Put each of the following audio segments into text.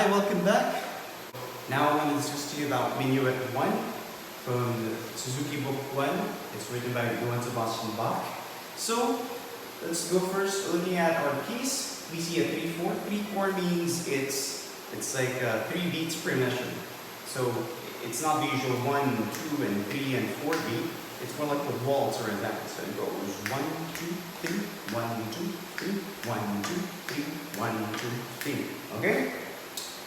Hi, welcome back. Now I want to discuss to you about Minuet 1 from the Suzuki Book 1. It's written by Johann Sebastian Bach. So, let's go first looking at our piece. We see a 3/4. 3/4 means it's like 3 beats per measure. So, it's not the usual 1, 2, and 3, and 4 beat. It's more like a waltz or a dance. So it goes 1, 2, 3, 1, 2, 3, 1, 2, 3, 1, 2, 3. Okay?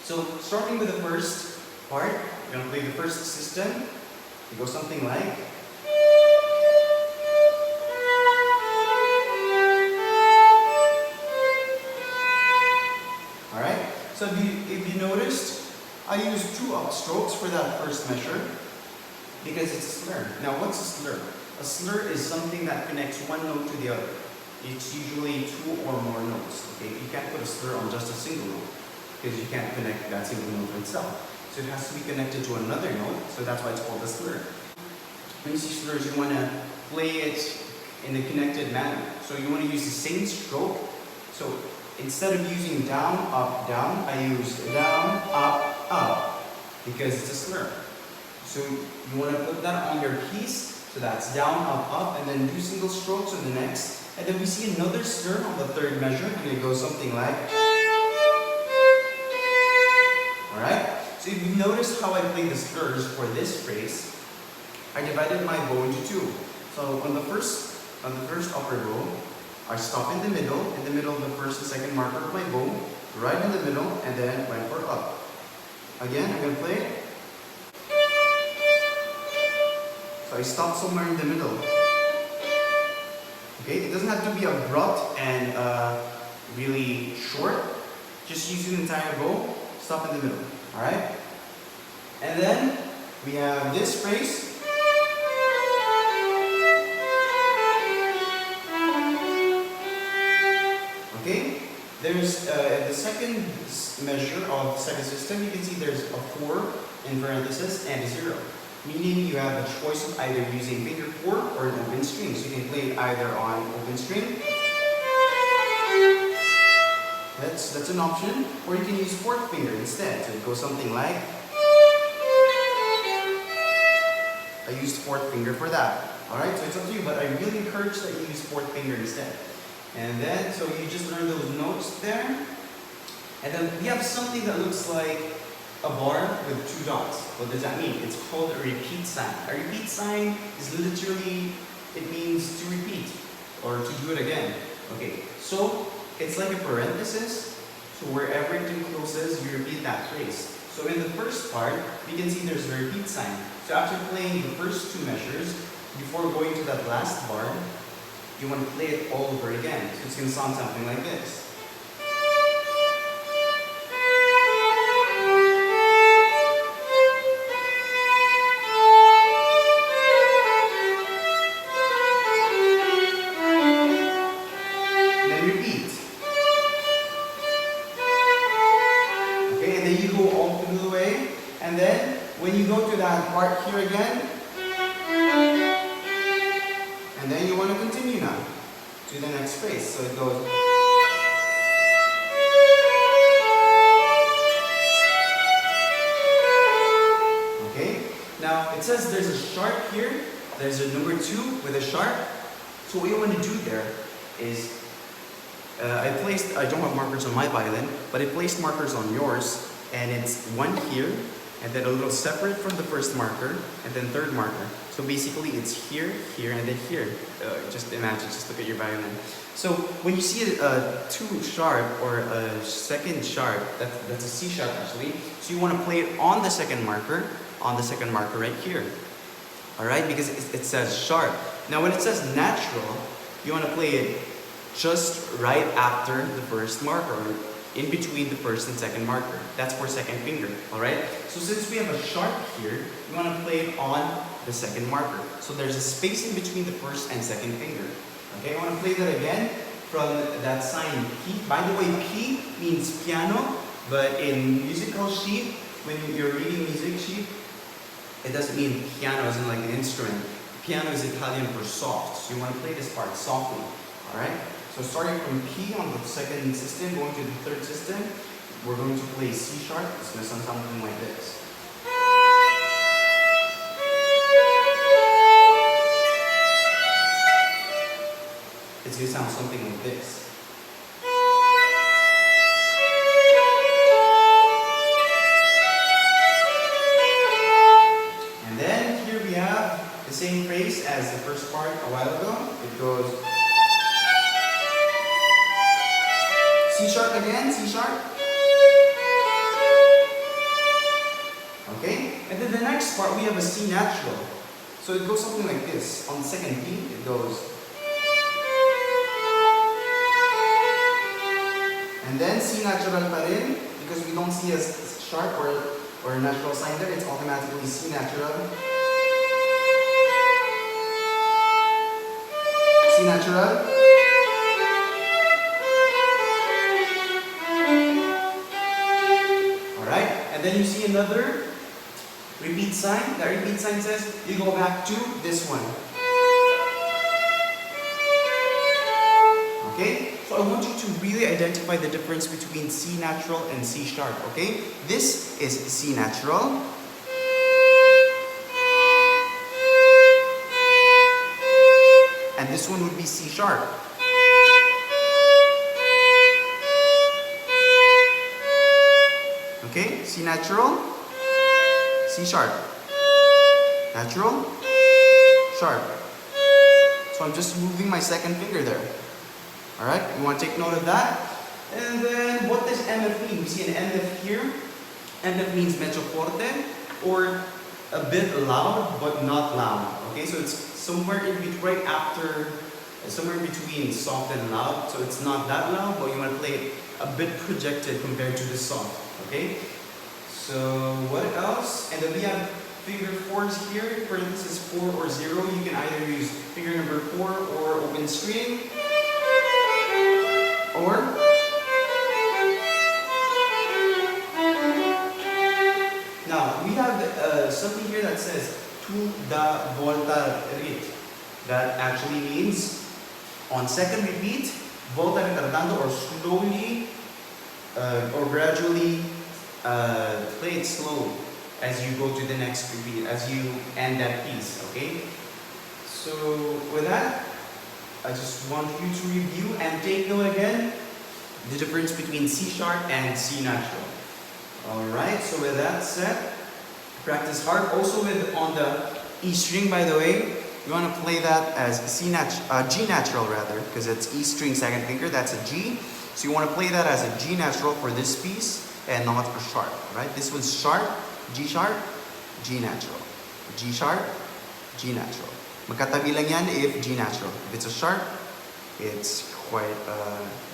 So starting with the first part, we're going to play the first system. It goes something like. Alright? So if you noticed, I used 2 upstrokes for that first measure because it's a slur. Now what's a slur? A slur is something that connects one note to the other. It's usually 2 or more notes. Okay? You can't put a slur on just a single note, because you can't connect that single note to itself. So it has to be connected to another note, so that's why it's called a slur. When you see slurs, you want to play it in a connected manner. So you want to use the same stroke. So instead of using down, down, I use down, up, because it's a slur. So you want to put that on your piece, so that's down, up, and then do single strokes on the next. And then we see another slur on the third measure, and it goes something like. Alright? So if you notice how I play the slurs for this phrase, I divided my bow into 2. So on the first upper bow, I stop in the middle of the first and second marker of my bow, right in the middle, and then went for up. Again, I'm going to play it. So I stop somewhere in the middle. Okay, it doesn't have to be abrupt and really short. Just use the entire bow. Stop in the middle, alright? And then we have this phrase. Okay, there's the second measure of the second system. You can see there's a 4 in parentheses and a 0, meaning you have a choice of either using finger 4 or an open string. So you can play it either on open string. That's an option, or you can use 4th finger instead. So it goes something like. I used 4th finger for that. Alright, so it's up to you, but I really encourage that you use 4th finger instead. And then, so you just learn those notes there. And then we have something that looks like a bar with 2 dots. What does that mean? It's called a repeat sign. A repeat sign is literally, it means to repeat or to do it again. Okay, so it's like a parenthesis, so wherever it encloses, you repeat that phrase. So in the first part, we can see there's a repeat sign. So after playing the first 2 measures, before going to that last bar, you want to play it all over again. So it's going to sound something like this. And then repeat. Okay, and then you go all through the way. And then, when you go to that part here again, and then you want to continue now to the next phrase. So it goes. Okay, now it says there's a sharp here. There's a number 2 with a sharp. So what you want to do there is, I don't have markers on my violin, but I placed markers on yours, and it's 1 here, and then a little separate from the first marker, and then 3rd marker. So basically it's here, here, and then here. Just imagine, just look at your violin. So when you see a 2 sharp or a 2nd sharp, that's a C sharp actually. So you want to play it on the second marker right here. Alright, because it says sharp. Now when it says natural, you want to play it just right after the first marker, or in between the first and second marker. That's for second finger, alright? So since we have a sharp here, we want to play it on the second marker. So there's a space in between the first and second finger. Okay, I want to play that again from that sign P. By the way, P means piano, but in musical sheet, when you're reading music sheet, it doesn't mean piano as in like an instrument. Piano is Italian for soft, so you want to play this part softly, alright? So starting from P on the second system, going to the third system, we're going to play C sharp. It's going to sound something like this. It's going to sound something like this. And then here we have the same phrase as the first part a while ago. It goes C sharp again, C sharp. Okay? And then the next part we have a C natural. So it goes something like this. On the second beat, it goes. And then C natural pa rin, because we don't see a sharp or a natural sign there, it's automatically C natural. C natural. Alright, and then you see another repeat sign. That repeat sign says you go back to this one. Okay? So I want you to really identify the difference between C natural and C sharp, okay? This is C natural. And this one would be C sharp. Okay? C natural, C sharp. Natural, sharp. So I'm just moving my second finger there. Alright, you want to take note of that. And then, what does MF mean? We see an MF here. MF means medyo forte, or a bit loud, but not loud. Okay, so it's somewhere in between, right after, somewhere in between soft and loud. So it's not that loud, but you want to play it a bit projected compared to the soft. Okay, so what else? And then we have figure 4s here. For instance, 4 or 0. You can either use figure number 4 or open string. Or now we have something here that says tu da volta rit. That actually means on second repeat, volta retardando, or slowly or gradually play it slow as you go to the next repeat, as you end that piece. Okay. So with that, I just want you to review and take note again the difference between C sharp and C natural. Alright, so with that said, practice hard. Also on the E string, by the way, you want to play that as G natural rather, because it's E string second finger, that's a G. So you want to play that as a G natural for this piece and not a sharp. Right? This one's sharp, G natural. G sharp, G natural. Magkatabi lang yan if G natural. If it's a sharp, it's quite,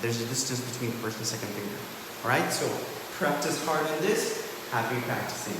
there's a distance between the first and second finger. Alright, so practice hard on this. Happy practicing.